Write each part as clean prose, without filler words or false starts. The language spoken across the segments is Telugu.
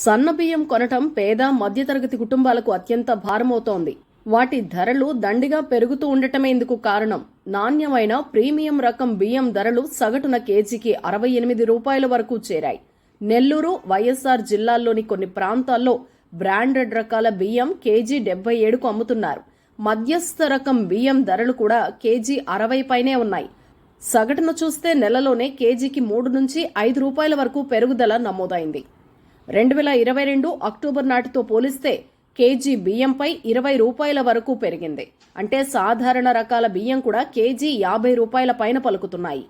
సన్నబియ్యం కొనటం పేద మధ్యతరగతి కుటుంబాలకు అత్యంత భారమవుతోంది. వాటి ధరలు దండిగా పెరుగుతూ ఉండటమే ఇందుకు కారణం. నాణ్యమైన ప్రీమియం రకం బియ్యం ధరలు సగటున కేజీకి 68 రూపాయల వరకు చేరాయి. నెల్లూరు, వైఎస్ఆర్ జిల్లాల్లోని కొన్ని ప్రాంతాల్లో బ్రాండెడ్ రకాల బియ్యం కేజీ 77కు అమ్ముతున్నారు. మధ్యస్థ రకం బియ్యం ధరలు కూడా కేజీ 60 పైనే ఉన్నాయి. సగటున చూస్తే నెలలోనే కేజీకి 3 నుంచి 5 రూపాయల వరకు పెరుగుదల నమోదైంది. 2022 అక్టోబర్ నాటితో పోలిస్తే కేజీ బియ్యంపై 20 రూపాయల వరకు పెరిగింది. అంటే సాధారణ రకాల బియ్యం కూడా కేజీ 50 రూపాయల పైన పలుకుతున్నాయి.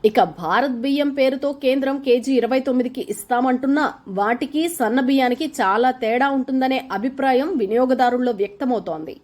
ఇక భారత్ బియ్యం పేరుతో కేంద్రం కేజీ 29కి ఇస్తామంటున్నా వాటికి సన్న బియ్యానికి చాలా తేడా ఉంటుందనే అభిప్రాయం వినియోగదారుల్లో వ్యక్తమవుతోంది.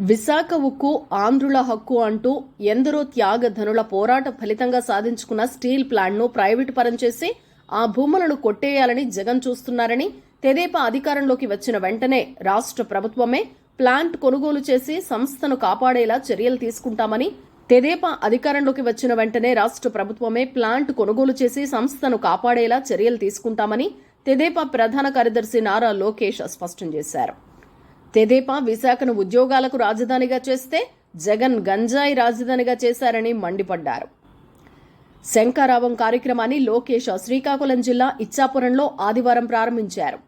విశాఖ ఉక్కు ఆంధ్రుల హక్కు అంటూ ఎందరో త్యాగధనుల పోరాట ఫలితంగా సాధించుకున్న స్టీల్ ప్లాంట్ను ప్రైవేటు పరం చేసి ఆ భూములను కొట్టేయాలని జగన్ చూస్తున్నారని, తెదేపా అధికారంలోకి వచ్చిన వెంటనే రాష్ట్ర ప్రభుత్వమే ప్లాంట్ కొనుగోలు చేసి సంస్థను కాపాడేలా చర్యలు తీసుకుంటామని తెదేపా అధికారంలోకి వచ్చిన వెంటనే రాష్ట్ర ప్రభుత్వమే ప్లాంట్ కొనుగోలు చేసి సంస్థను కాపాడేలా చర్యలు తీసుకుంటామని తెదేపా ప్రధాన కార్యదర్శి నారా లోకేష్ స్పష్టం చేశారు. తెదేపా విశాఖను ఉద్యోగాలకు రాజధానిగా చేస్తే జగన్ గంజాయి రాజధానిగా చేశారని మండిపడ్డారు. శంఖారావం కార్యక్రమాన్ని లోకేష్ శ్రీకాకుళం జిల్లా ఇచ్చాపురంలో ఆదివారం ప్రారంభించారు.